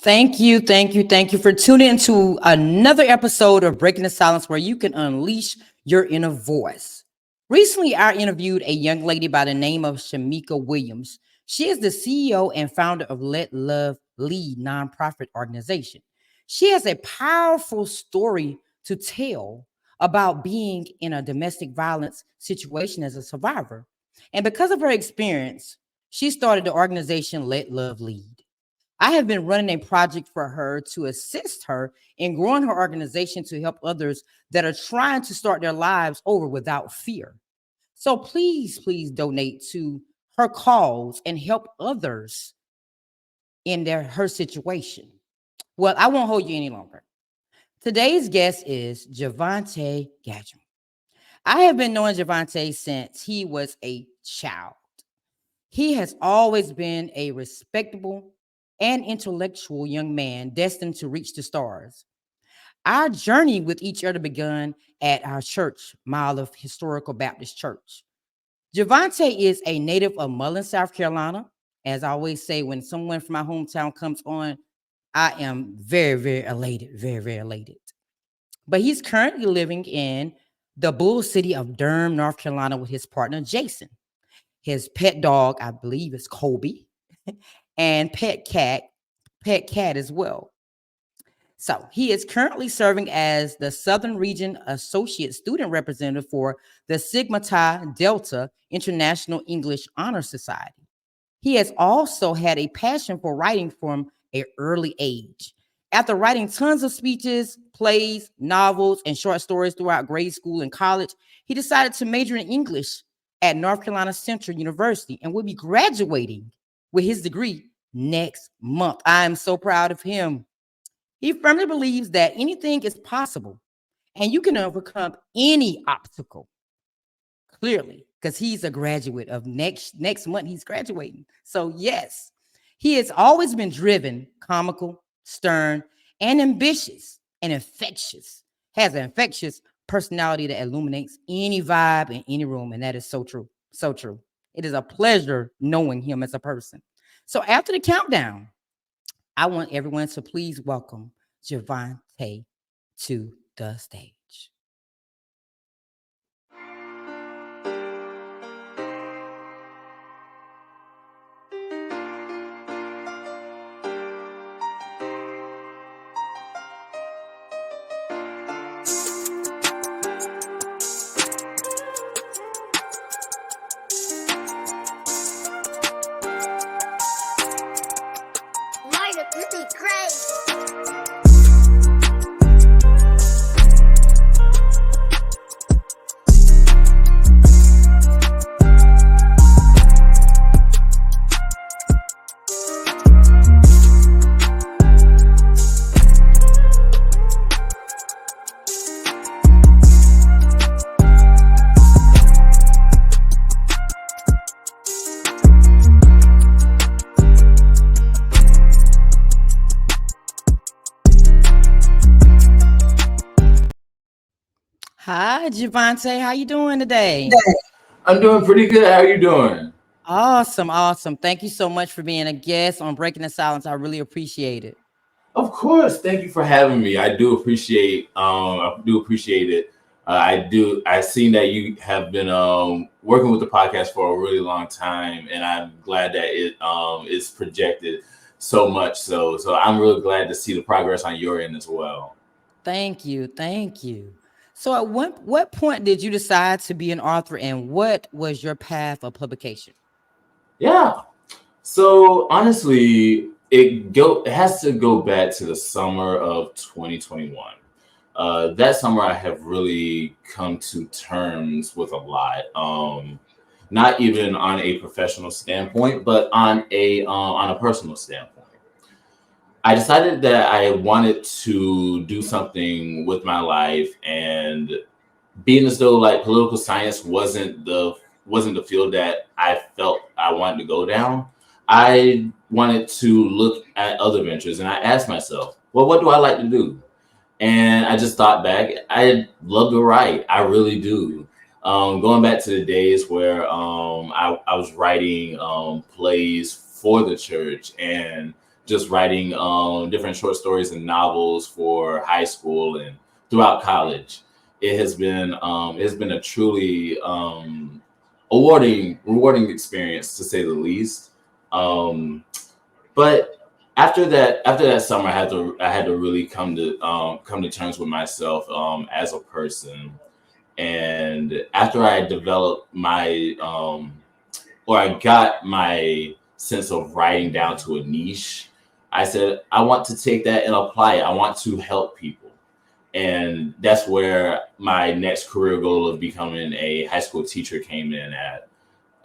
Thank you for tuning into another episode of Breaking the Silence where you can unleash your inner voice. Recently, I interviewed a young lady by the name of Shamika Williams. She is the CEO and founder of Let Love Lead nonprofit organization. She has a powerful story to tell about being in a domestic violence situation as a survivor. And because of her experience, she started the organization Let Love Lead. I have been running a project for her to assist her in growing her organization to help others that are trying to start their lives over without fear. So please donate to her cause and help others in her situation. Well, I won't hold you any longer. Today's guest is Vontaye Gagum. I have been knowing Vontaye since he was a child. He has always been a respectable and intellectual young man destined to reach the stars. Our journey with each other began at our church, Mile of Historical Baptist Church. Javante is a native of Mullins, South Carolina. As I always say, when someone from my hometown comes on, I am very elated, very elated. But he's currently living in the Bull City of Durham, North Carolina with his partner, Jason. His pet dog, I believe, is Cobe, and pet cat as well. So he is currently serving as the Southern Region Associate Student Representative for the Sigma Chi Delta International English Honor Society. He has also had a passion for writing from an early age. After writing tons of speeches, plays, novels, and short stories throughout grade school and college, he decided to major in English at North Carolina Central University and will be graduating with his degree next month. I am so proud of him. He firmly believes that anything is possible and you can overcome any obstacle. Clearly, because he's a graduate of next month, he's graduating. So, yes, he has always been driven, comical, stern, and ambitious and infectious. Has an infectious personality that illuminates any vibe in any room. And that is so true. So true. It is a pleasure knowing him as a person. So, after the countdown, I want everyone to please welcome Vontaye to the stage. This is great. Hi, Vontaye. How you doing today? I'm doing pretty good. How are you doing? Awesome. Thank you so much for being a guest on Breaking the Silence. I really appreciate it. Of course. Thank you for having me. I do appreciate it. I've seen that you have been working with the podcast for a really long time, and I'm glad that it is projected so much. So I'm really glad to see the progress on your end as well. Thank you. So, at what point did you decide to be an author, and what was your path of publication? Yeah. So honestly, it has to go back to the summer of 2021. That summer, I have really come to terms with a lot. Not even on a professional standpoint, but on a personal standpoint. I decided that I wanted to do something with my life, and being as though like political science wasn't the field that I felt I wanted to go down. I wanted to look at other ventures, and I asked myself, well, what do I like to do? And I just thought back, I love to write. I really do. Going back to the days where I was writing plays for the church and just writing different short stories and novels for high school and throughout college. It has been a truly rewarding experience, to say the least. But after that summer, I had to really come to terms with myself as a person. And after I developed or I got my sense of writing down to a niche, I said, I want to take that and apply it. I want to help people. And that's where my next career goal of becoming a high school teacher came in at.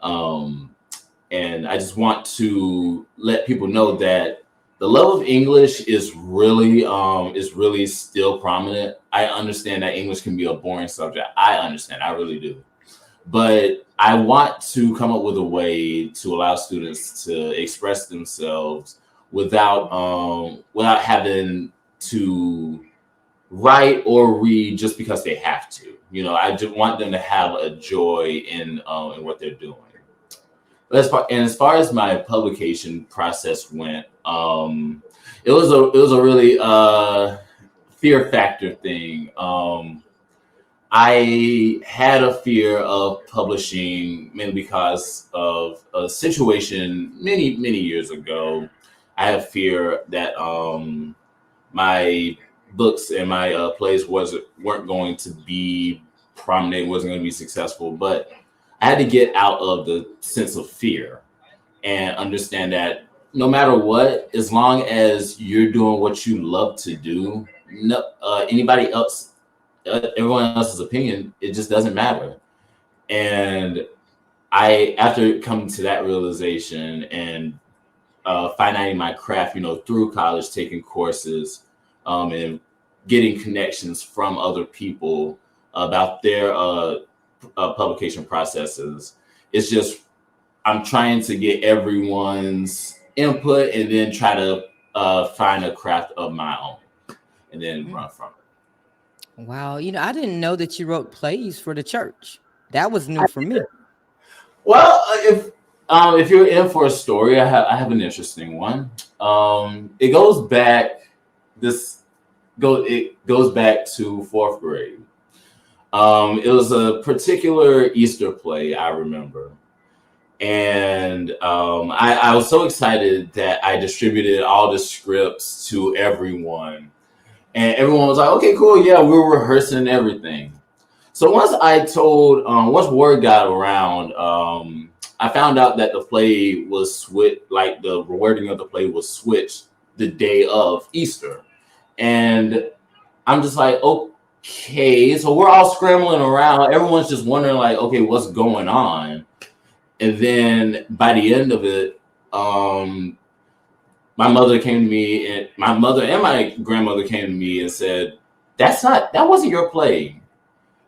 Um, and I just want to let people know that the love of English is really still prominent. I understand that English can be a boring subject. I understand, I really do. But I want to come up with a way to allow students to express themselves without having to write or read just because they have to. I just want them to have a joy in what they're doing. As far as my publication process went, it was a really fear factor thing. I had a fear of publishing mainly because of a situation many years ago. I had fear that my books and my plays weren't going to be prominent, wasn't going to be successful, but I had to get out of the sense of fear and understand that no matter what, as long as you're doing what you love to do, no, anybody else, everyone else's opinion, it just doesn't matter. And after coming to that realization and finding my craft, through college, taking courses, and getting connections from other people about their publication processes. It's just I'm trying to get everyone's input and then try to find a craft of my own and then run from it. Wow, I didn't know that you wrote plays for the church. That was new for me. Well, if you're in for a story, I have an interesting one. It goes back it goes back to fourth grade. It was a particular Easter play I remember. And I was so excited that I distributed all the scripts to everyone. And everyone was like, okay, cool. Yeah, we were rehearsing and everything. So once word got around, I found out that the play was switched, like the wording of the play was switched the day of Easter. And I'm just like, okay, so we're all scrambling around. Everyone's just wondering like, okay, what's going on? And then by the end of it, my mother came to me, and my mother and my grandmother came to me and said, that wasn't your play.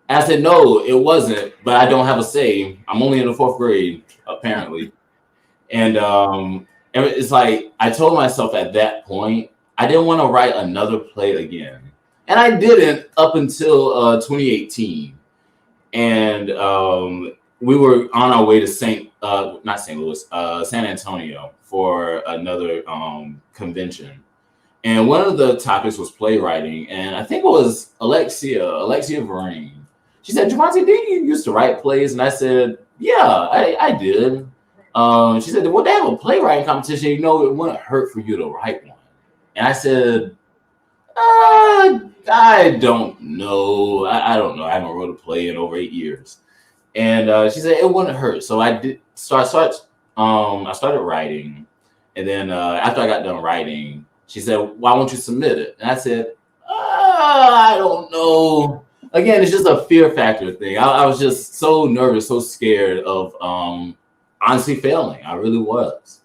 And I said, no, it wasn't, but I don't have a say. I'm only in the fourth grade, apparently. And it's like, I told myself at that point, I didn't want to write another play again. And I didn't up until 2018. And we were on our way to not St. Louis, San Antonio for another convention. And one of the topics was playwriting. And I think it was Alexia Vereen. She said, Javante, didn't you used to write plays? And I said, yeah, I did. She said, well, they have a playwriting competition. It wouldn't hurt for you to write one. And I said, I don't know. I don't know. I haven't wrote a play in over 8 years. And she said, it wouldn't hurt. So I did I started writing. And then after I got done writing, she said, why won't you submit it? And I said, I don't know. Again, it's just a fear factor thing. I was just so nervous, so scared of honestly failing. I really was.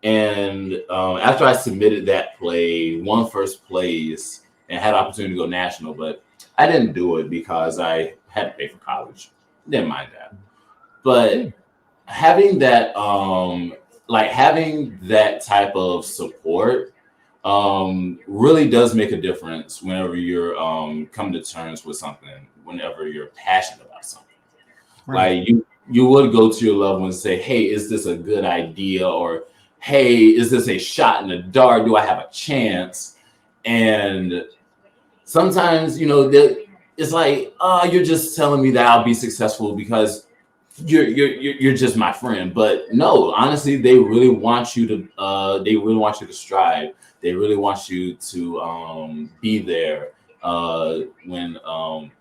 And after I submitted that play, won first place, and had opportunity to go national, but I didn't do it because I had to pay for college. Didn't mind that. But having that type of support really does make a difference whenever you're come to terms with something, whenever you're passionate about something. Right. Like you would go to your loved ones and say, hey, is this a good idea? Or hey, is this a shot in the dark? Do I have a chance? And sometimes, it's like, oh, you're just telling me that I'll be successful because you're just my friend. But no, honestly, they really want you to strive. They really want you to be there when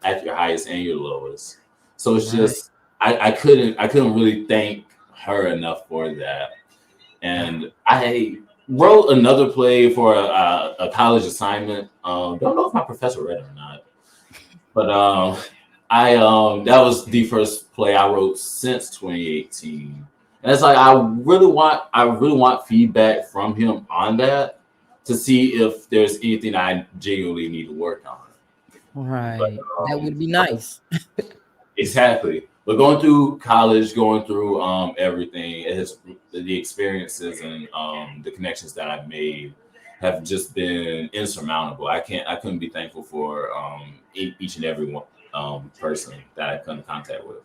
at your highest and your lowest. So it's Right. just I couldn't really thank her enough for that. And I wrote another play for a college assignment. Don't know if my professor read it or not, but I that was the first play I wrote since 2018. And it's like I really want feedback from him on that to see if there's anything I genuinely need to work on. But Right. That would be nice. exactly. But going through college, going through everything, the experiences and the connections that I've made have just been insurmountable. I couldn't be thankful for each and every one person that I come in contact with.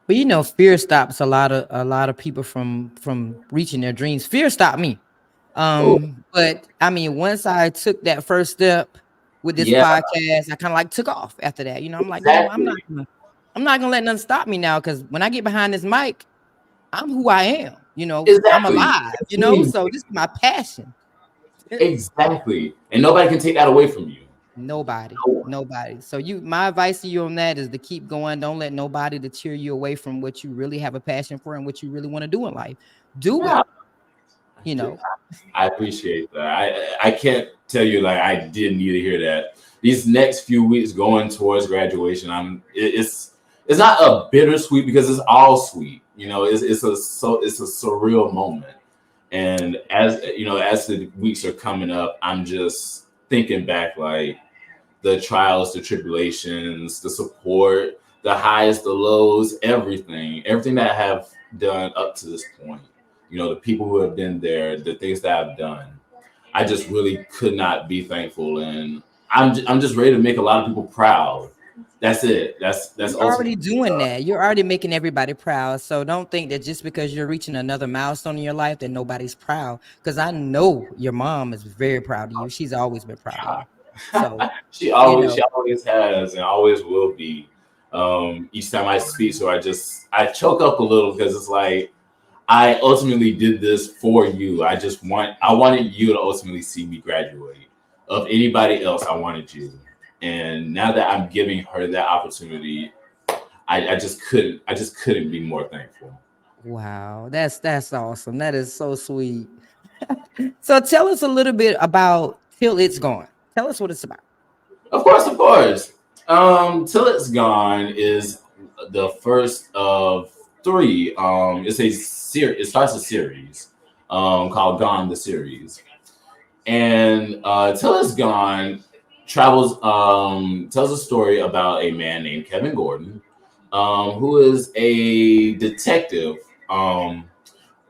But fear stops a lot of people from reaching their dreams. Fear stopped me. Oh, But I mean, once I took that first step with this yeah, podcast, I kind of like took off after that. I'm like, exactly, I'm not gonna let nothing stop me now, because when I get behind this mic, I'm who I am. I'm exactly. alive. Mean, So this is my passion. exactly, and nobody can take that away from you. Nobody, No one. nobody. So my advice to you on that is to keep going. Don't let nobody to tear you away from what you really have a passion for and what you really want to do in life. Do Yeah, it. You know. I appreciate that. I can't tell you like I didn't need to hear that. These next few weeks going towards graduation, it's not a bittersweet because it's all sweet. It's a surreal moment. And as the weeks are coming up, I'm just thinking back like the trials, the tribulations, the support, the highs, the lows, everything that I have done up to this point. The people who have been there, the things that I've done. I just really could not be thankful, and I'm just ready to make a lot of people proud. That's it. That's You're already ultimately. doing that. You're already making everybody proud. So don't think that just because you're reaching another milestone in your life that nobody's proud. Because I know your mom is very proud of you. She's always been proud of you. So, she you always know, she always has and always will be. Each time I speak, so I choke up a little because it's like I ultimately did this for you. I wanted you to ultimately see me graduate. Of anybody else, I wanted you. And now that I'm giving her that opportunity, I just couldn't be more thankful. wow, that's awesome. That is so sweet. So tell us a little bit about Till It's Gone. Tell us what it's about. Of course, of course. Till It's Gone is the first of three. It's a series. It starts a series called Gone the series, and Till It's Gone tells a story about a man named Kevin Gordon, who is a detective,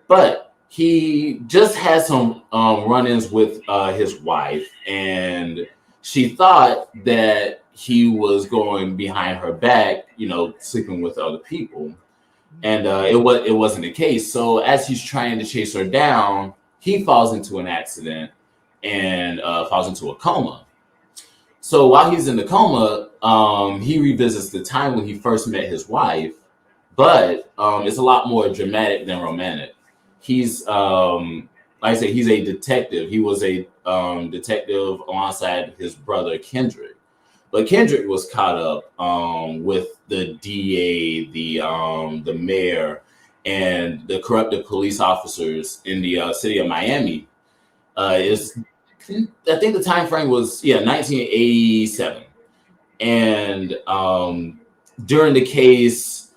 but he just had some run-ins with his wife, and she thought that he was going behind her back, sleeping with other people, and it wasn't the case. So as he's trying to chase her down, he falls into an accident and falls into a coma. So while he's in the coma, he revisits the time when he first met his wife, but it's a lot more dramatic than romantic. He's like I say, he's a detective. He was a detective alongside his brother Kendrick, but Kendrick was caught up with the DA, the mayor, and the corrupted police officers in the city of Miami. Is I think the time frame was 1987, and during the case,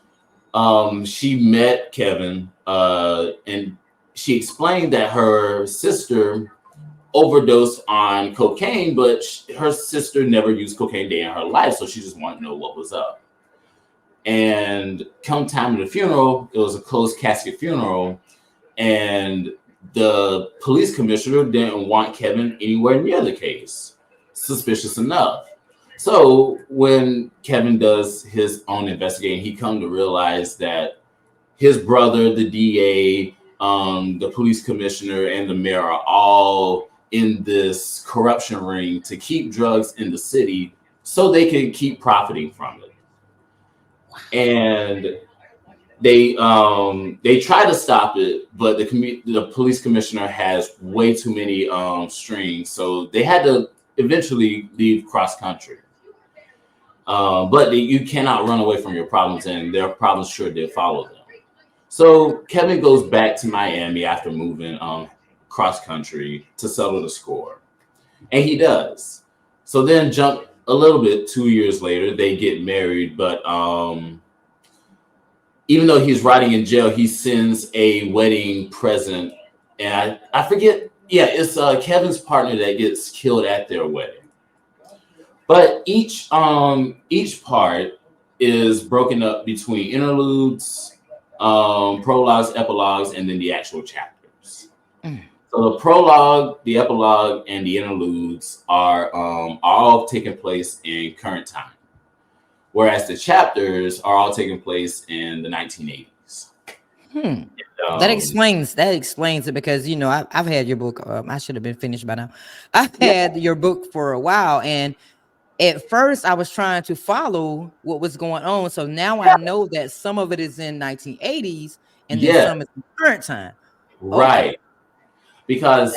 she met Kevin, and she explained that her sister overdosed on cocaine, but her sister never used cocaine day in her life, so she just wanted to know what was up. And come time of the funeral, it was a closed casket funeral, and the police commissioner didn't want Kevin anywhere near the case. Suspicious enough. So when Kevin does his own investigating, he come to realize that his brother, the DA, the police commissioner, and the mayor are all in this corruption ring to keep drugs in the city so they can keep profiting from it. And they try to stop it, but the police commissioner has way too many strings, so they had to eventually leave cross country. But you cannot run away from your problems, and their problems sure did follow them. So Kevin goes back to Miami after moving cross country to settle the score, and he does. So then jump a little bit, 2 years later, they get married, but even though he's riding in jail, he sends a wedding present, and I forget. Yeah, it's Kevin's partner that gets killed at their wedding. But each part is broken up between interludes, prologues, epilogues, and then the actual chapters. So the prologue, the epilogue, and the interludes are all taking place in current time, whereas the chapters are all taking place in the 1980s. That explains it, because I've had your book. I should have been finished by now. I've had your book for a while, and at first I was trying to follow what was going on. So now I know that some of it is in 1980s and then some is in current time. Right. Okay. Because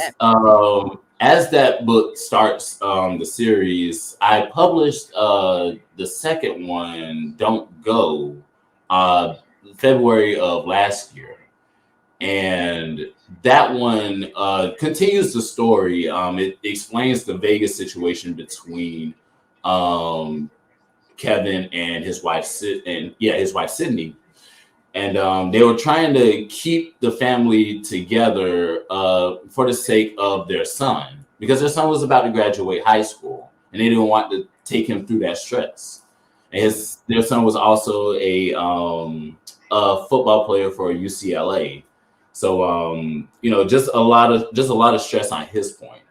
as that book starts the series, I published the second one, Don't Go, February of last year. And that one continues the story. It explains the Vegas situation between Kevin and his wife Sydney. And they were trying to keep the family together for the sake of their son, because their son was about to graduate high school, and they didn't want to take him through that stress. And their son was also a football player for UCLA, so just a lot of stress on his point.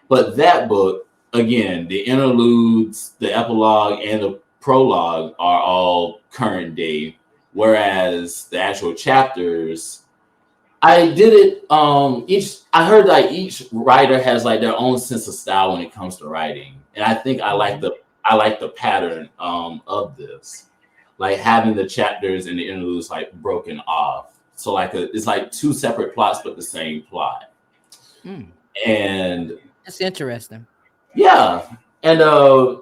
But that book, again, the interludes, the epilogue, and the prologue are all current day. Whereas the actual chapters, I did it. I heard like each writer has like their own sense of style when it comes to writing, and I think I like the pattern of this, like having the chapters and the interludes like broken off. So it's like two separate plots but the same plot. And that's interesting. Yeah, and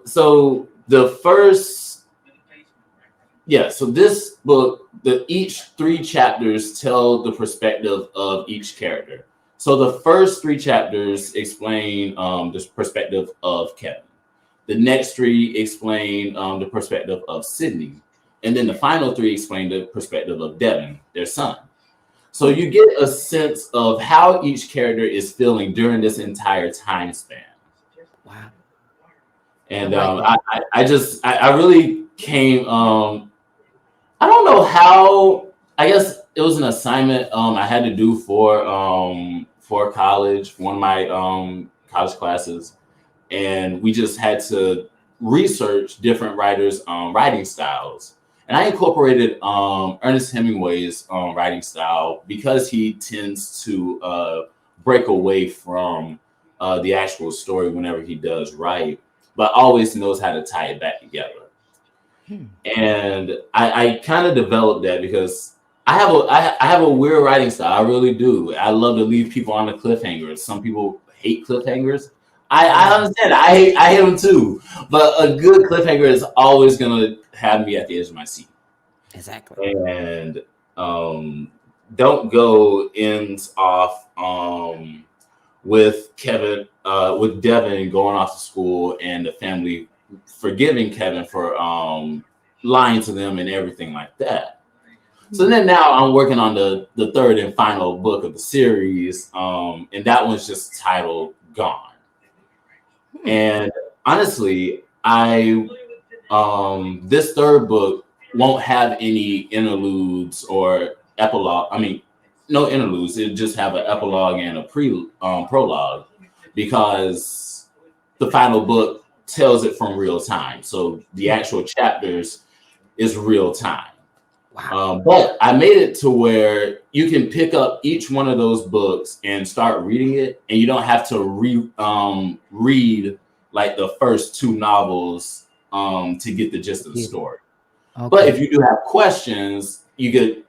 so the first. Yeah, so this book, each 3 chapters tell the perspective of each character. So the first 3 chapters explain the perspective of Kevin. The next 3 explain the perspective of Sydney. And then the final 3 explain the perspective of Devin, their son. So you get a sense of how each character is feeling during this entire time span. Wow. And I really came... I don't know how. I guess it was an assignment I had to do for college, one of my college classes, and we just had to research different writers' writing styles. And I incorporated Ernest Hemingway's writing style because he tends to break away from the actual story whenever he does write, but always knows how to tie it back together. And I kind of developed that because I have a weird writing style. I really do. I love to leave people on the cliffhangers. Some people hate cliffhangers. I understand. I hate them too. But a good cliffhanger is always gonna have me at the edge of my seat. Exactly. And Don't Go ends off with with Devin going off to school and the family forgiving Kevin for lying to them and everything like that. So then now I'm working on the third and final book of the series, and that one's just titled Gone. And honestly, this third book won't have any interludes or epilogue. I mean, no interludes. It'll just have an epilogue and a prologue, because the final book tells it from real time. So the actual chapters is real time. Wow. But I made it to where you can pick up each one of those books and start reading it, and you don't have to read like the first two novels to get the gist of the Get it. story. But if Okay. you do have questions, you could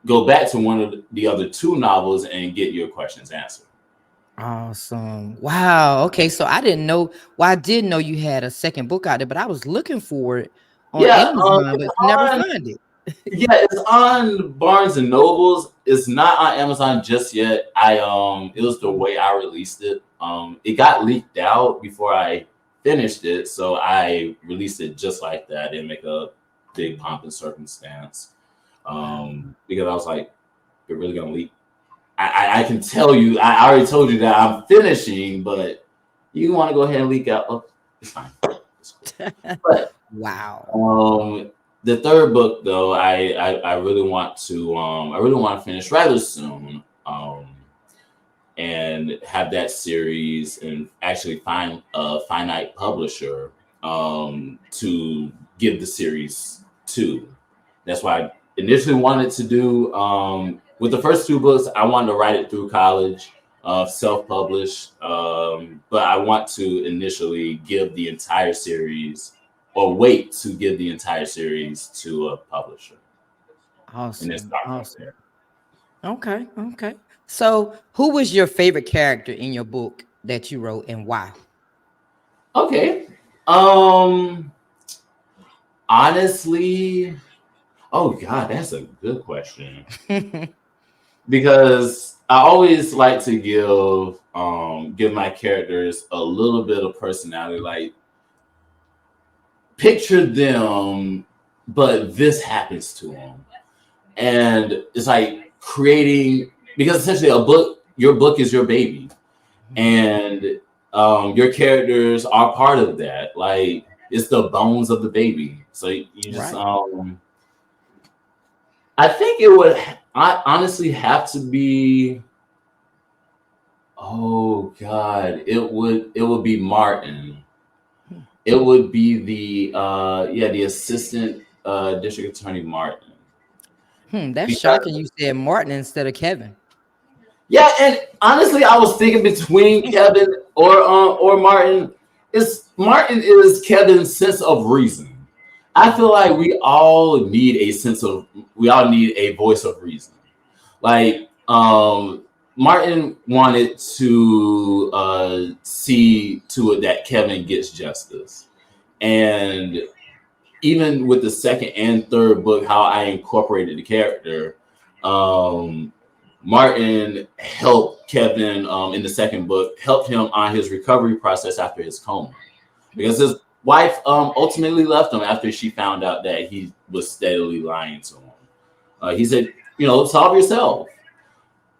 go back to one of the other two novels and get your questions answered. Awesome. Wow. Okay. So I didn't know. Well, I did know you had a second book out there, but I was looking for it on Yeah, Amazon, it's but never on. find it. Yeah, it's on Barnes and Nobles. It's not on Amazon just yet. It was the way I released it. It got leaked out before I finished it, so I released it just like that. I didn't make a big pomp and circumstance. Wow. Because I was like, you're really gonna leak. I can tell you, I already told you that I'm finishing, but you want to go ahead and leak out. Oh, it's fine. It's cool. But Wow. the third book, though, I really want to finish rather soon, and have that series and actually find a finite publisher to give the series to. That's why I initially wanted to do with the first two books. I wanted to write it through college, self-published, but I want to initially give the entire series, or wait to give the entire series to a publisher, and then Awesome. start from Awesome. there. Okay. Okay. So, who was your favorite character in your book that you wrote, and why? Okay. Um. Honestly, oh God, that's a good question, because I always like to give my characters a little bit of personality. Like, picture them, but this happens to them, and it's like creating, because essentially your book is your baby, and your characters are part of that. Like, it's the bones of the baby. So you just Right. I think it would. I honestly have to be. Oh God, it would be Martin. Hmm. It would be the assistant district attorney Martin. That's shocking. Because You said Martin instead of Kevin. yeah, and honestly, I was thinking between Kevin or Martin. Martin is Kevin's sense of reason. I feel like we all need a voice of reason. Like, Martin wanted to see to it that Kevin gets justice, and even with the second and third book, how I incorporated the character, um, Martin helped Kevin in the second book, helped him on his recovery process after his coma, because his wife ultimately left him after she found out that he was steadily lying to him. He said, solve yourself.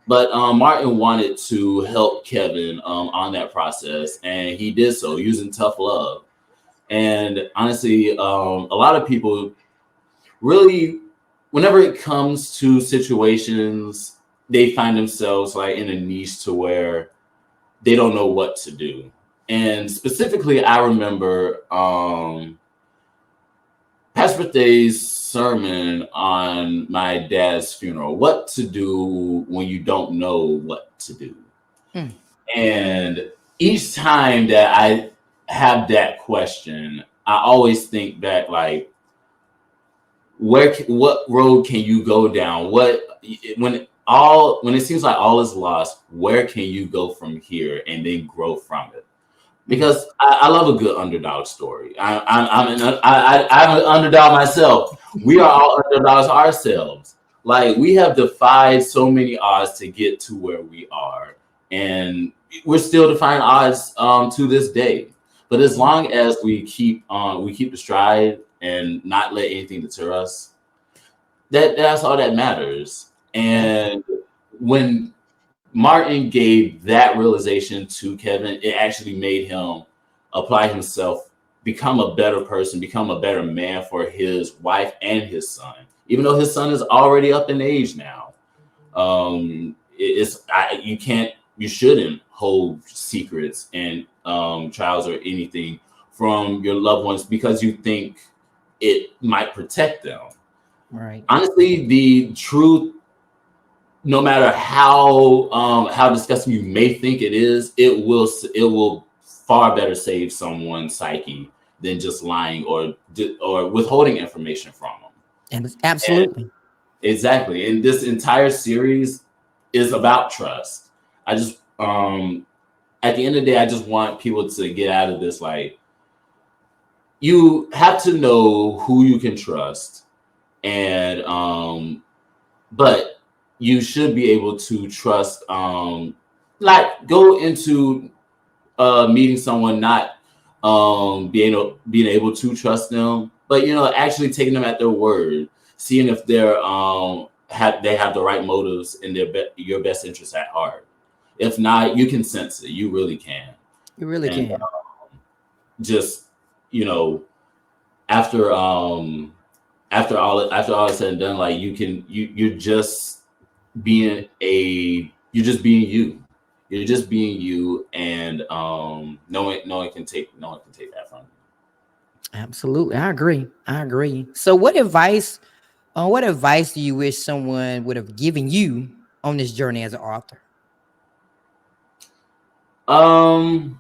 But Martin wanted to help Kevin on that process, and he did so using tough love. And honestly, a lot of people really, whenever it comes to situations, they find themselves like in a niche to where they don't know what to do. And specifically, I remember Pastor Birthday's sermon on my dad's funeral, what to do when you don't know what to do. Hmm. And each time that I have that question, I always think back, like, what road can you go down? When it seems like all is lost, where can you go from here and then grow from it? Because I love a good underdog story. I'm an underdog myself. We are all underdogs ourselves. Like, we have defied so many odds to get to where we are, and we're still defying odds to this day. But as long as we keep the stride and not let anything deter us, that's all that matters. Right. And when Martin gave that realization to Kevin, it actually made him apply himself, become a better person, become a better man for his wife and his son. Even though his son is already up in age now, you shouldn't hold secrets and trials or anything from your loved ones because you think it might protect them. Right. Honestly, the truth, no matter how disgusting you may think it is, it will far better save someone's psyche than just lying or withholding information from them. And And absolutely. exactly, and this entire series is about trust. I just at the end of the day, I just want people to get out of this, like, you have to know who you can trust, and but you should be able to trust, like, go into meeting someone, not being able to trust them, but actually taking them at their word, seeing if they have the right motives and your best interests at heart. If not, you can sense it. You really can. You really And can. just you know after after all is said and done, like, you're just being you. You're just being you, and no one can take that from you. Absolutely. I agree. I agree. So what advice do you wish someone would have given you on this journey as an author? Um,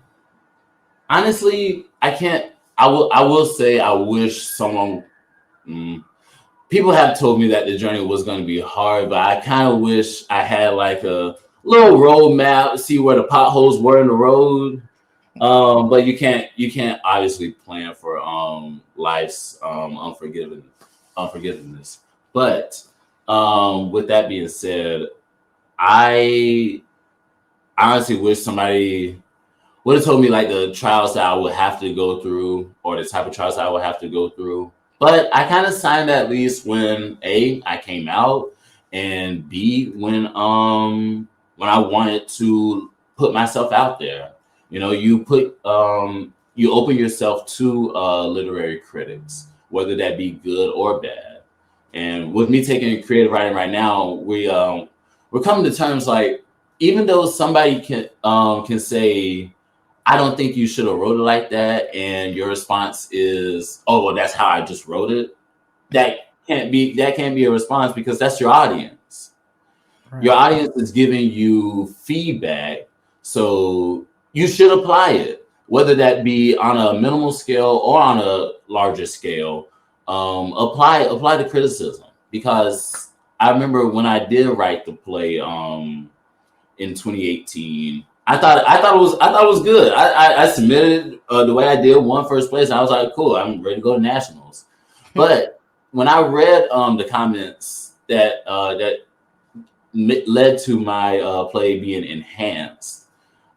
Honestly, I can't. I will say I wish someone. mm, People have told me that the journey was going to be hard, but I kind of wish I had like a little roadmap, see where the potholes were in the road. But you can't obviously plan for life's unforgiveness. But with that being said, I honestly wish somebody would have told me, like, the trials that I would have to go through, or the type of trials that I would have to go through. But I kind of signed that lease when I came out, and B, when I wanted to put myself out there. You open yourself to literary critics, whether that be good or bad. And with me taking creative writing right now, we're coming to terms, like, even though somebody can say, I don't think you should have wrote it like that, and your response is, oh, well, that's how I just wrote it. That can't be a response, because that's your audience. Your Right. audience is giving you feedback, so you should apply it, whether that be on a minimal scale or on a larger scale. Apply the criticism, because I remember when I did write the play in 2018. I thought it was good. I submitted the way I did, won first place, and I was like, cool, I'm ready to go to nationals. But when I read the comments that led to my play being enhanced,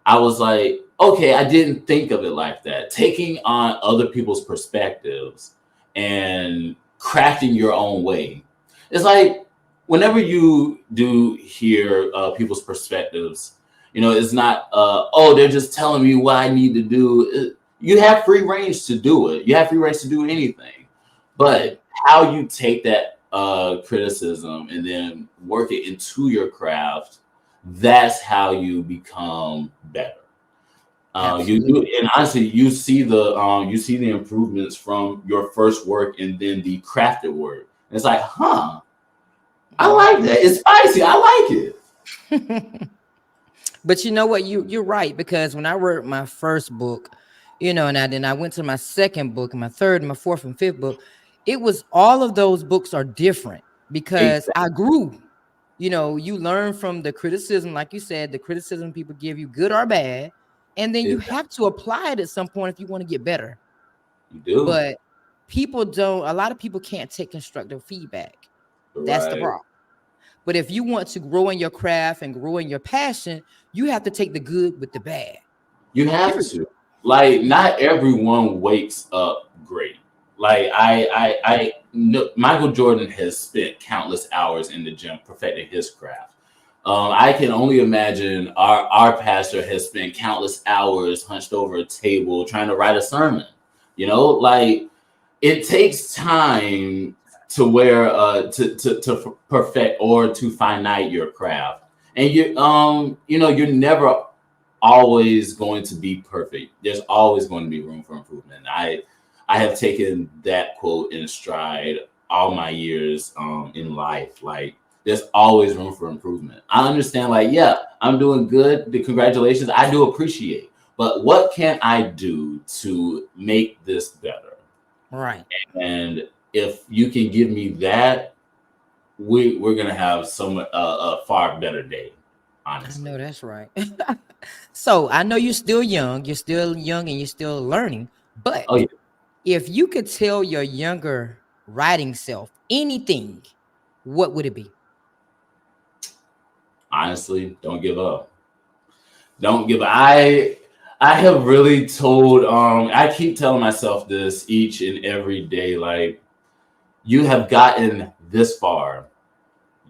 I was like, okay, I didn't think of it like that. Taking on other people's perspectives and crafting your own way. It's like, whenever you do hear people's perspectives, it's not, oh, they're just telling me what I need to do. You have free range to do it. You have free range to do anything. But how you take that criticism and then work it into your craft, that's how you become better. You do, Absolutely. and honestly, you see the improvements from your first work and then the crafted work. It's like, huh, I like that. It's spicy. I like it. But you know what? You're right, because when I wrote my first book, and then I went to my second book, and my third, and my fourth, and fifth book. It was all of those books are different because Exactly. I grew. You learn from the criticism, like you said, the criticism people give you, good or bad, and then you Exactly. have to apply it at some point if you want to get better. You do. But people don't. A lot of people can't take constructive feedback. That's the Right. problem. But if you want to grow in your craft and grow in your passion, you have to take the good with the bad. You have Period. to. Like, You have not everyone wakes up great. Like, I know Michael Jordan has spent countless hours in the gym perfecting his craft. I can only imagine our pastor has spent countless hours hunched over a table trying to write a sermon. Like, it takes time to where to perfect or to finite your craft, and you're never always going to be perfect. There's always going to be room for improvement. I have taken that quote in stride all my years in life. Like there's always room for improvement. I understand, like, yeah, I'm doing good. The congratulations, I do appreciate. But what can I do to make this better? Right. And if you can give me that, we're gonna have a far better day, I honestly. know that's right. So I know you're still young and you're still learning, Oh but yeah, if you could tell your younger writing self anything, what would it be? honestly, don't give up. Don't give up. I have really told I keep telling myself this each and every day, like you have gotten this far.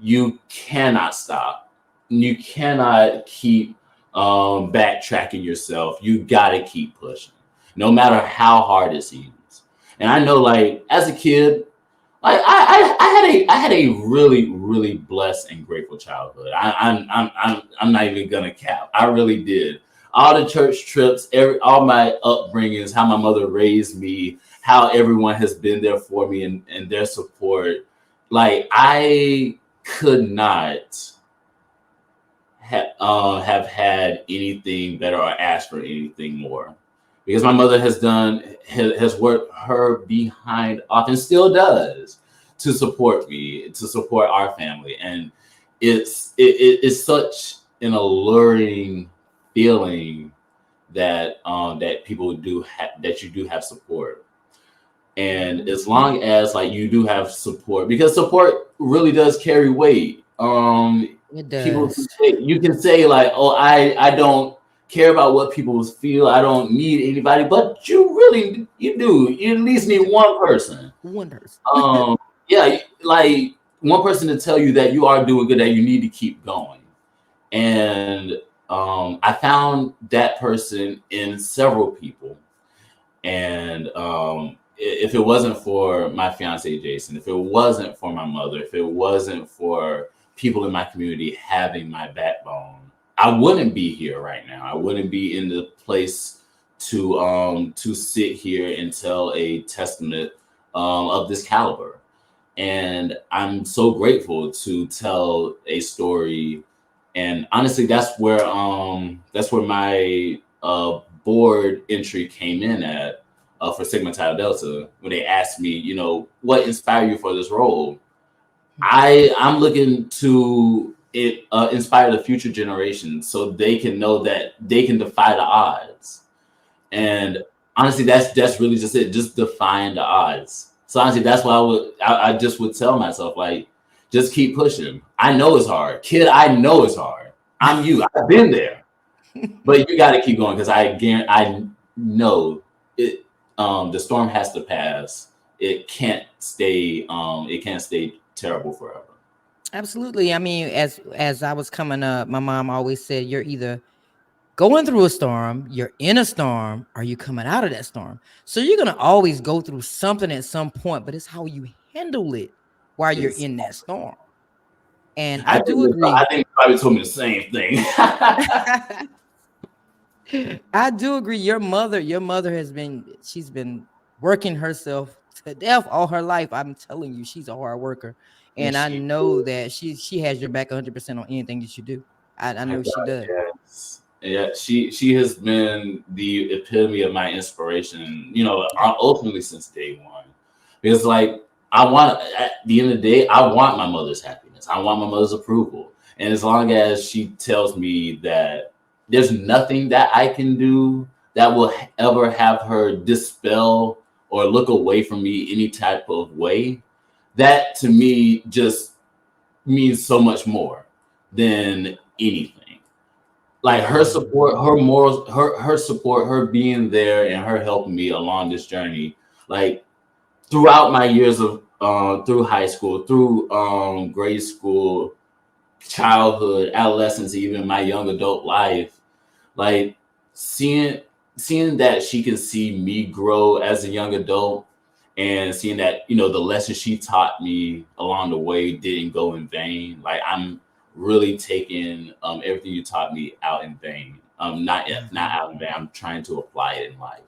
You cannot stop. You cannot keep backtracking yourself. You gotta keep pushing, no matter how hard it seems. And I know, like as a kid, like I had a really blessed and grateful childhood. I'm not even gonna cap. I really did. All the church trips, all my upbringings, how my mother raised me, how everyone has been there for me and their support. Like I could not have had anything better or asked for anything more because my mother has worked her behind off and still does to support me, to support our family. And it's such an alluring feeling that that people that you do have support. And as long as like you do have support, because support really does carry weight. It People does. you can say like, oh, I don't care about what people feel. I don't need anybody, but you do. You at least You need do. one person. Wonders. Um, yeah, like one person to tell you that you are doing good, that you need to keep going. And I found that person in several people. And if it wasn't for my fiance Jason, if it wasn't for my mother, if it wasn't for people in my community having my backbone, I wouldn't be here right now. I wouldn't be in the place to sit here and tell a testament of this caliber. And I'm so grateful to tell a story. And honestly, that's where my board entry came in at for Sigma Tau Delta when they asked me, you know, what inspired you for this role. I'm looking to inspire the future generation so they can know that they can defy the odds. And honestly, that's really just it. Just defying the odds. So honestly, that's why I just would tell myself like, just keep pushing. I know it's hard, kid. I know it's hard. I'm you. I've been there, but you got to keep going because I know it. The storm has to pass. It can't stay. It can't stay terrible forever. Absolutely. I mean, as I was coming up, my mom always said, "You're either going through a storm, you're in a storm, or you coming out of that storm. So you're gonna always go through something at some point, but it's how you handle it while you're It's, in that storm." And I do I agree. think you probably told me the same thing. I do agree. Your mother she's been working herself to death all her life. I'm telling you, she's a hard worker. And And I she, know that she has your back 100% on anything that you do. I my know she God, does. yes. Yeah, she has been the epitome of my inspiration, you know, ultimately since day one. Because like at the end of the day, I want my mother's happiness. I want my mother's approval. And as long as she tells me that there's nothing that I can do that will ever have her dispel or look away from me any type of way, that to me just means so much more than anything. Like her support, her morals, her support, her being there and her helping me along this journey, like throughout my years of through high school, through grade school, childhood, adolescence, even my young adult life, like seeing seeing that she can see me grow as a young adult and seeing that, you know, the lessons she taught me along the way didn't go in vain. Like I'm really taking everything you taught me out in vain. Not Mhm. out in vain. I'm trying to apply it in life.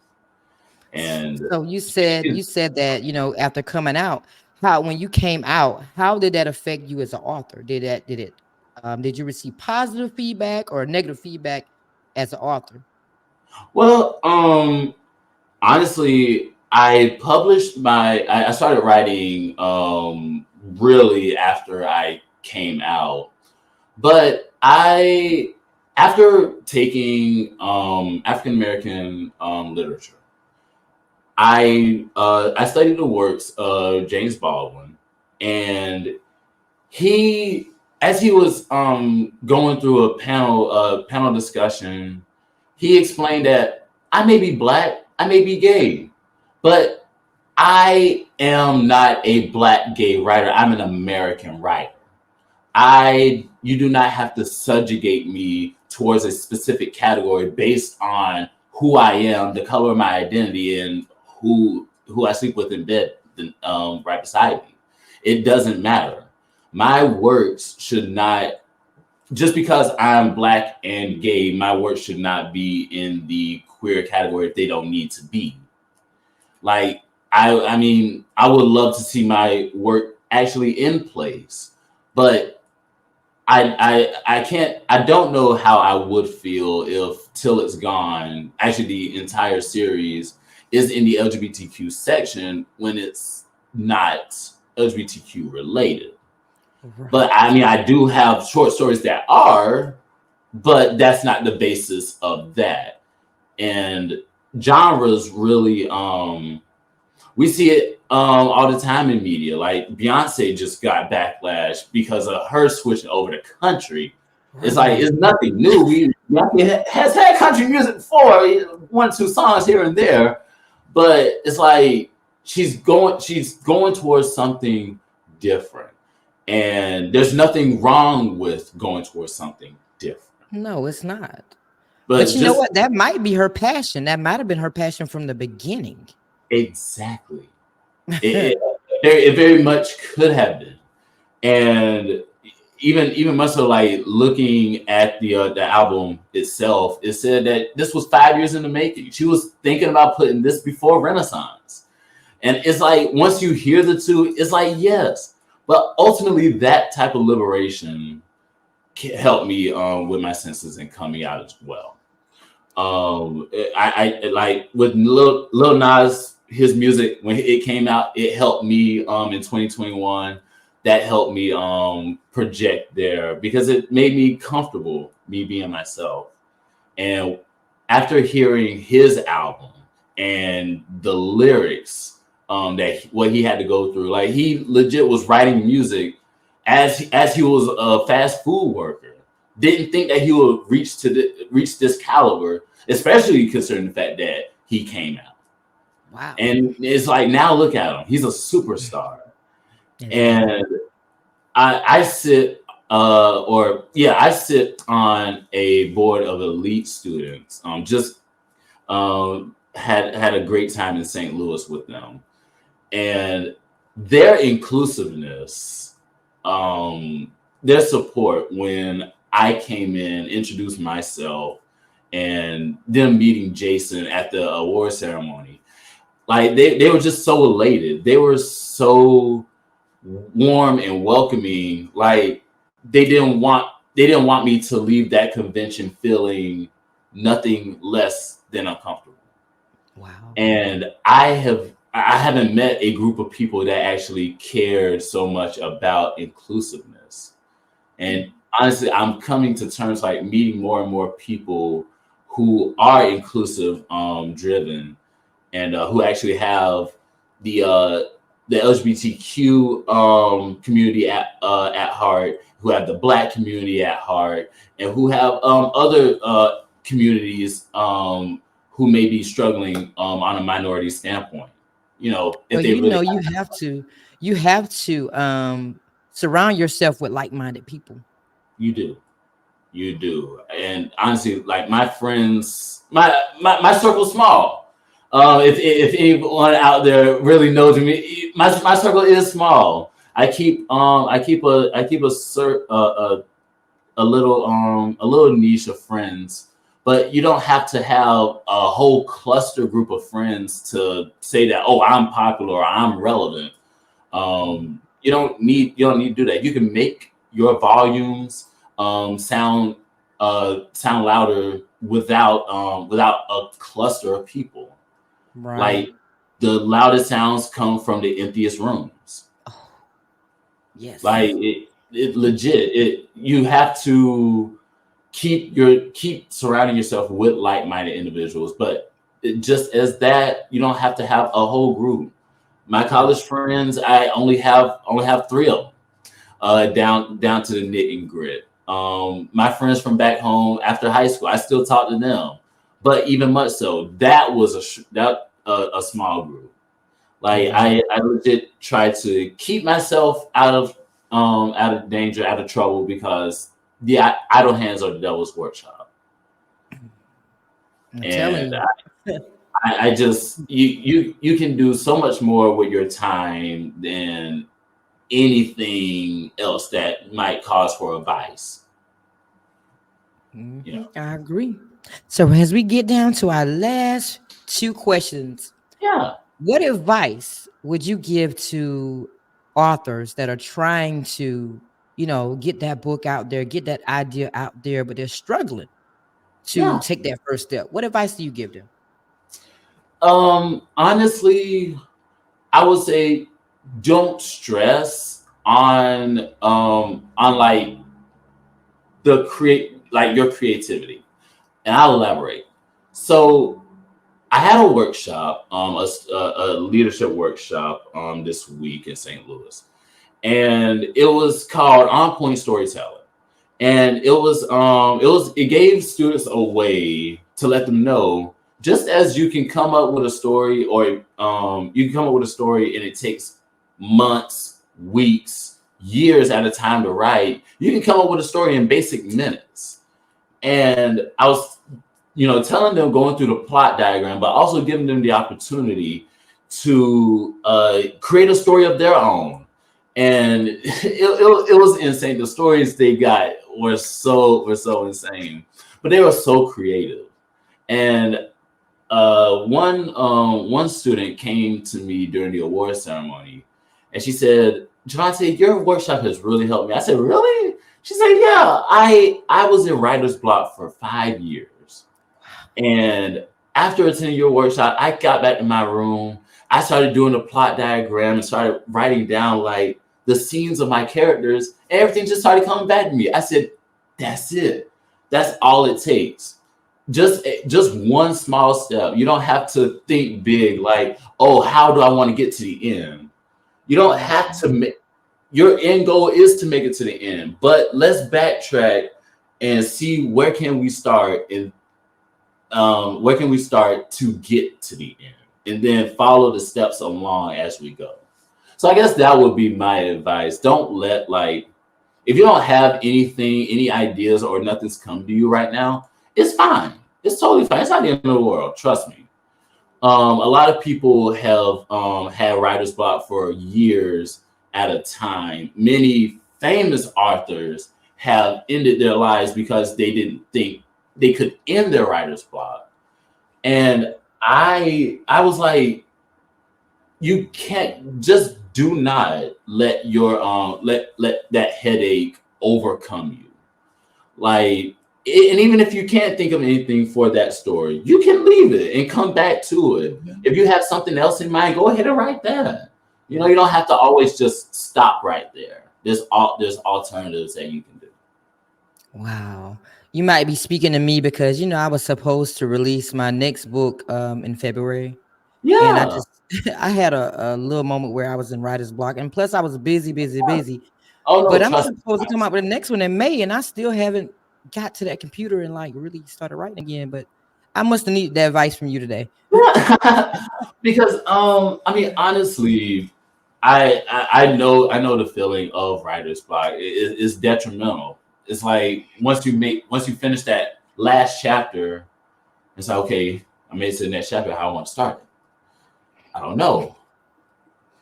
And So you said that, after coming out, how when you came out, how did that affect you as an author? Did you receive positive feedback or negative feedback as an author? Well, honestly, I started writing really after I came out. But after taking African American literature, I studied the works of James Baldwin, and he, as he was going through a panel discussion, he explained that I may be black, I may be gay, but I am not a black gay writer. I'm an American writer. You do not have to subjugate me towards a specific category based on who I am, the color of my identity, and who I sleep with in bed, right beside me. It doesn't matter. My works should not, just because I'm black and gay, my works should not be in the queer category if they don't need to be. Like, I mean, I would love to see my work actually in plays, but I can't, I don't know how I would feel if Till It's Gone, actually the entire series, is in the LGBTQ section when it's not LGBTQ related. Right. But I mean, I do have short stories that are, but that's not the basis of that. And genres really, we see it all the time in media. Like Beyonce just got backlash because of her switching over to country. It's like it's nothing new. Beyonce has had country music before, one or two songs here and there, but it's like she's going towards something different. And there's nothing wrong with going towards something different. No, it's not. But But you know just what? That might be her passion. That might have been her passion from the beginning. exactly. It very much could have been. And even much so, like looking at the album itself, it said that this was 5 years in the making. She was thinking about putting this before Renaissance. And it's like once you hear the two, it's like yes. But ultimately, that type of liberation helped me with my senses and coming out as well. I like with Lil Nas, his music when it came out, it helped me in 2021. That helped me project there because it made me comfortable, me being myself. And after hearing his album and the lyrics, what he had to go through, like he legit was writing music as he was a fast food worker. Didn't think that he would reach this caliber, especially considering the fact that he came out. Wow. And it's like now look at him; he's a superstar. Yes. And I sit I sit on a board of elite students. Had a great time in St. Louis with them, and their inclusiveness, their support when I came in, introduced myself, and them meeting Jason at the award ceremony. Like they were just so elated. They were so warm and welcoming. Like they didn't want me to leave that convention feeling nothing less than uncomfortable. Wow. And I haven't met a group of people that actually cared so much about inclusiveness. And honestly, I'm coming to terms like meeting more and more people who are inclusive driven and who actually have the LGBTQ community at heart, who have the Black community at heart, and who have other communities who may be struggling on a minority standpoint. You know, if Well, they really you have to surround yourself with like-minded people. you do. You do. And honestly, like my friends, my circle's small. If anyone out there really knows me, my circle is small. I keep a little niche of friends, but you don't have to have a whole cluster group of friends to say that, oh, I'm popular or I'm relevant. You don't need to do that. You can make your volumes sound louder without a cluster of people. Right. Like the loudest sounds come from the emptiest rooms. Oh, yes. Like it legit. You have to keep surrounding yourself with like-minded individuals, but just as that, you don't have to have a whole group. My college friends, I only have 3 of them, down to the knit and grit. My friends from back home after high school, I still talk to them, but even much so, that was a small group. Like I legit try to keep myself out of danger, out of trouble, because the idle hands are the devil's workshop. I'm And telling you. I just you can do so much more with your time than anything else that might cause for a vice. You know? I agree. So as we get down to our last 2 questions, Yeah. what advice would you give to authors that are trying to, get that book out there, get that idea out there, but they're struggling to Yeah. take that first step? What advice do you give them? Honestly, I would say don't stress on like your creativity. And I'll elaborate. So I had a workshop, a leadership workshop this week in St. Louis, and it was called On Point Storytelling. And it gave students a way to let them know, just as you can come up with a story, or you can come up with a story and it takes months, weeks, years at a time to write, you can come up with a story in basic minutes. And I was telling them, going through the plot diagram, but also giving them the opportunity to create a story of their own. And it was insane. The stories they got were so insane, but they were so creative. And one student came to me during the award ceremony, and she said, "Javante, your workshop has really helped me." I said, "Really?" She said, "Yeah, I was in writer's block for 5 years. And after attending your workshop, I got back to my room. I started doing a plot diagram and started writing down like the scenes of my characters, and everything just started coming back to me." I said, "That's it. That's all it takes. Just one small step. You don't have to think big, like, oh, how do I want to get to the end? You don't have to make your end goal is to make it to the end, but let's backtrack and see where can we start, and where can we start to get to the end, and then follow the steps along as we go." So I guess that would be my advice. Don't let if you don't have any ideas, or nothing's come to you right now, it's fine. It's totally fine. It's not the end of the world. Trust me. A lot of people have had writer's block for years at a time. Many famous authors have ended their lives because they didn't think they could end their writer's block. And I was like, you can't, just do not let your let that headache overcome you. Like, and even if you can't think of anything for that story, you can leave it and come back to it. If you have something else in mind, go ahead and write that. You don't have to always just stop right there. There's alternatives that you can do. Wow. You might be speaking to me because I was supposed to release my next book in February. And I Yeah. just I had a little moment where I was in writer's block, and plus I was busy. Oh But no, I'm trust supposed to come out with the next one in May, and I still haven't got to that computer and really started writing again. But I must have needed that advice from you today. me. Because I mean, honestly, I know the feeling of writer's block. It's detrimental. It's like once you finish that last chapter, it's like, okay, I made it to the next chapter. How I want to start it? I don't know.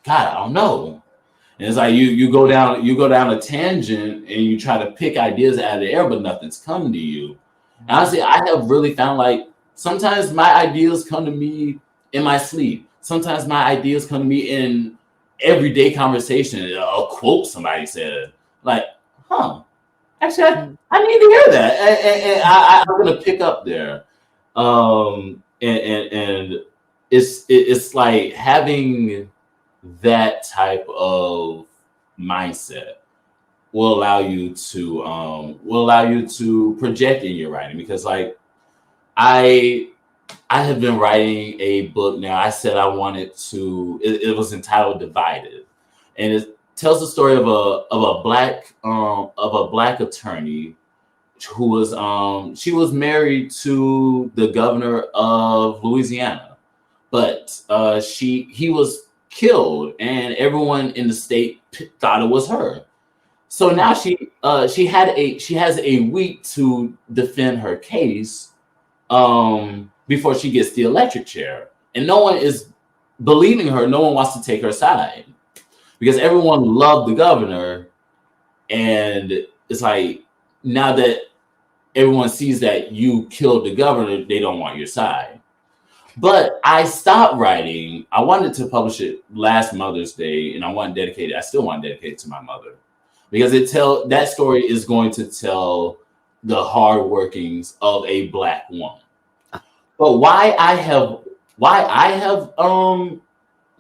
God, I don't know. And it's like you go down a tangent and you try to pick ideas out of the air, but nothing's coming to you. And honestly, I have really found sometimes my ideas come to me in my sleep. Sometimes my ideas come to me in everyday conversation, a quote somebody said, like, huh, actually, I need to hear that. And I'm going to pick up there. And it's like having that type of mindset will allow you to project in your writing, because like I have been writing a book now. I said I wanted to. It was entitled Divided, and it tells the story of a black attorney who was she was married to the governor of Louisiana, but he was killed, and everyone in the state thought it was her. So now she has a week to defend her case before she gets the electric chair, and no one is believing her. No one wants to take her side because everyone loved the governor, and it's like now that everyone sees that you killed the governor, they don't want your side. But I stopped writing. I wanted to publish it last Mother's Day, and I still want to dedicate it to my mother, because that story is going to tell the hard workings of a Black woman. But why I have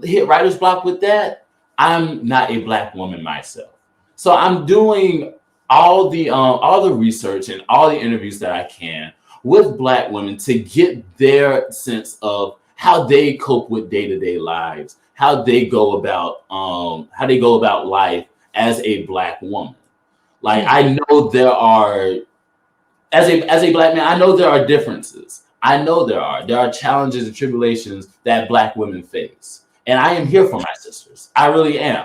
hit writer's block with that, I'm not a Black woman myself. So I'm doing all the research and all the interviews that I can with Black women to get their sense of how they cope with day-to-day lives, how they go about life as a Black woman. Like, I know there are, as a Black man, I know there are differences. I know there are challenges and tribulations that Black women face. And I am here for my sisters. I really am.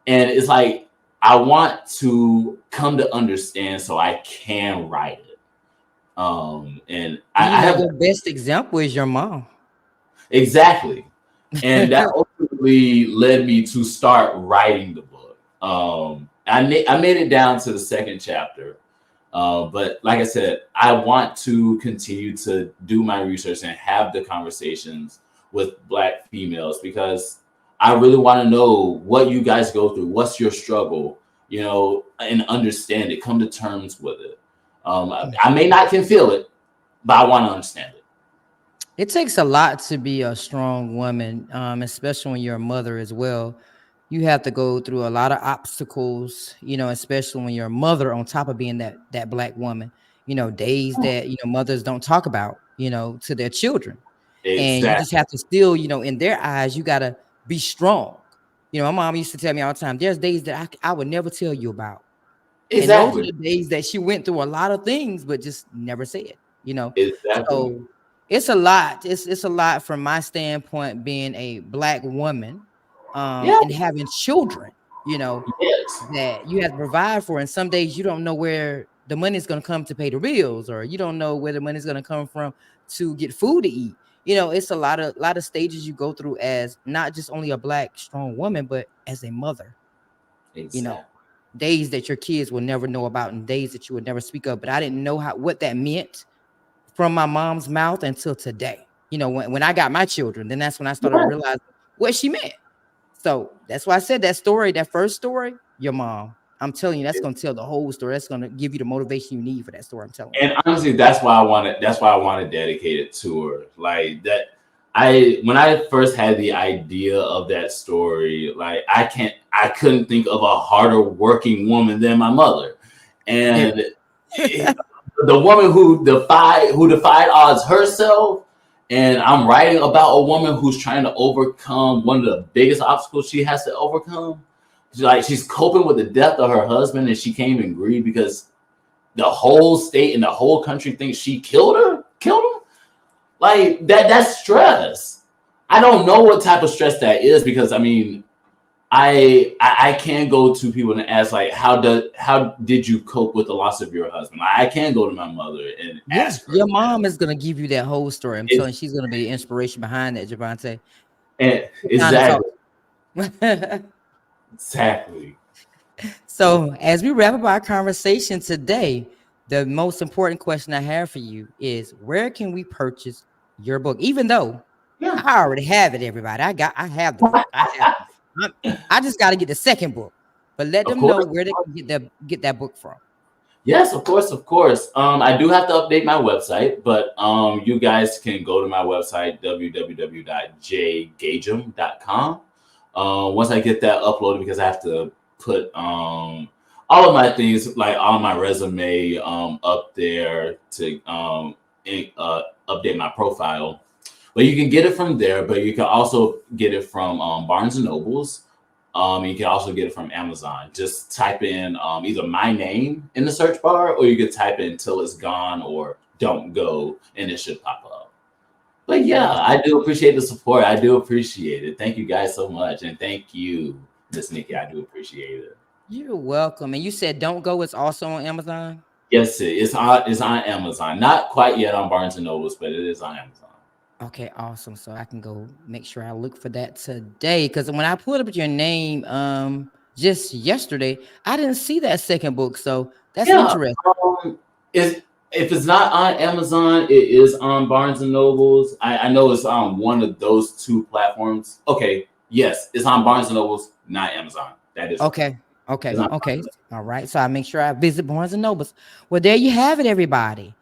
And it's like, I want to come to understand so I can write it. And I have the best example is your mom. Exactly. And that ultimately led me to start writing the book. I made it down to the second chapter. But like I said, I want to continue to do my research and have the conversations with Black females, because I really want to know what you guys go through. What's your struggle, and understand it, come to terms with it. I may not can feel it, but I want to understand it. It takes a lot to be a strong woman, especially when you're a mother as well. You have to go through a lot of obstacles, especially when you're a mother, on top of being that Black woman, days that, mothers don't talk about, to their children. Exactly. And you just have to still, in their eyes, you got to be strong. My mom used to tell me all the time, there's days that I would never tell you about. Exactly. And those are the days that she went through a lot of things, but just never said, Exactly. So it's a lot. It's a lot from my standpoint, being a Black woman, and having children, that you have to provide for. And some days you don't know where the money is going to come to pay the bills, or you don't know where the money is going to come from to get food to eat. It's a lot of stages you go through as not just only a Black strong woman, but as a mother. Exactly. Days that your kids will never know about, and days that you would never speak of. But I didn't know what that meant from my mom's mouth until today. When I got my children, then that's when I started realizing what she meant. So that's why I said that first story, your mom. I'm telling you, that's going to tell the whole story. That's going to give you the motivation you need for that story. I'm telling you. And honestly, that's why I want to dedicate it to her. Like that. When I first had the idea of that story, like I couldn't think of a harder working woman than my mother. And the woman who defied odds herself. And I'm writing about a woman who's trying to overcome one of the biggest obstacles she has to overcome. She's coping with the death of her husband, and she can't even grieve because the whole state and the whole country thinks she killed him. Like that's stress. I don't know what type of stress that is, because I mean, I can't go to people and ask, like, how did you cope with the loss of your husband? I can't go to my mother and ask her. Your mom is gonna give you that whole story. I'm telling you, she's gonna be the inspiration behind that, Javante. And exactly. So as we wrap up our conversation today, the most important question I have for you is, where can we purchase your book? Even though I already have it, everybody. I have the book. I just got to get the second book, but let Of them know course. where they can get that book from. Yes, of course, of course. I do have to update my website, but you guys can go to my website, www.jgagum.com. Once I get that uploaded, because I have to put all of my things, like all my resume, up there to update my profile. But you can get it from there, but you can also get it from Barnes and Nobles. You can also get it from Amazon. Just type in either my name in the search bar, or you could type in "Till It's Gone" or "Don't Go," and it should pop up. But yeah, I do appreciate the support. I do appreciate it. Thank you guys so much, and thank you, Miss Nikki. I do appreciate it. You're welcome. And you said "Don't Go" is also on Amazon. Yes, it's on Amazon. Not quite yet on Barnes and Nobles, but it is on Amazon. Okay, awesome. So I can go make sure I look for that today. Because when I pulled up your name just yesterday, I didn't see that second book. So that's interesting. If it's not on Amazon, it is on Barnes and Nobles. I know it's on one of those two platforms. Okay, yes, it's on Barnes and Nobles, not Amazon. That is okay. All right. So I make sure I visit Barnes and Nobles. Well, there you have it, everybody.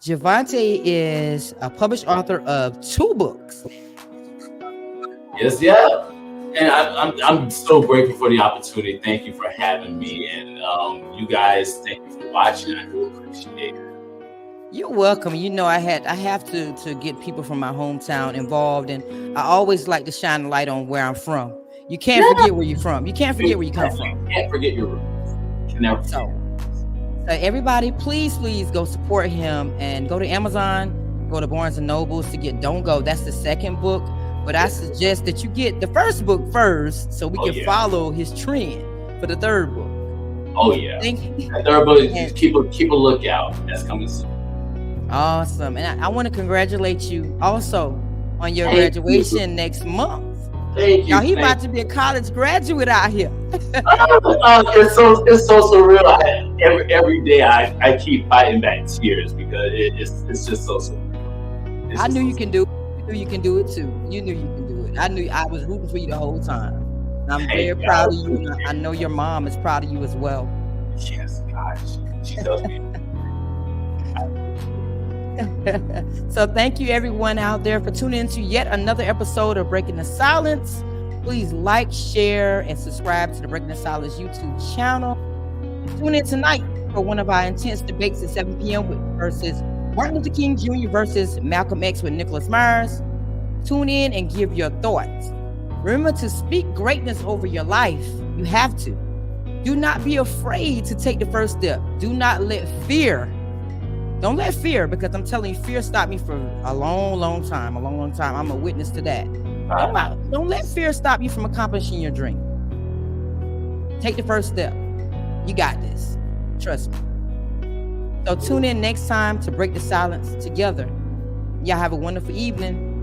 Vontaye is a published author of 2 books. Yes, yeah. And I'm so grateful for the opportunity. Thank you for having me, and you guys, thank you for watching. I do appreciate it. You're welcome. You know, I have to get people from my hometown involved, and I always like to shine a light on where I'm from. You can't forget where you're from. You can't forget where you come from. You can't forget your roots. You can never forget. So everybody, please go support him and go to Amazon, go to Barnes and Nobles to get "Don't Go." That's the second book. But I suggest that you get the first book first, so we can follow his trend for the third book. Oh yeah, the third book. Just keep a lookout. That's coming soon. Awesome, and I want to congratulate you also on your graduation next month. Thank you. Y'all, he about to be a college graduate out here. It's so surreal. Every day I keep fighting back tears because it's just so surreal. I knew you can do it. You can do it too. You knew you can do it. I knew I was rooting for you the whole time. And I'm very proud of you. And I know your mom is proud of you as well. Yes, gosh, she does me. So thank you everyone out there for tuning into yet another episode of Breaking the Silence. Please like, share, and subscribe to the Breaking the Silence YouTube channel. Tune in tonight for one of our intense debates at 7 p.m. versus Martin Luther King Jr. versus Malcolm X with Nicholas Myers. Tune in and give your thoughts. Remember to speak greatness over your life. You have to. Do not be afraid to take the first step. Do not let fear. Don't let fear, because I'm telling you, fear stopped me for a long time. I'm a witness to that. Don't let fear stop you from accomplishing your dream. Take the first step. You got this. Trust me. So tune in next time to Break the Silence together. Y'all have a wonderful evening.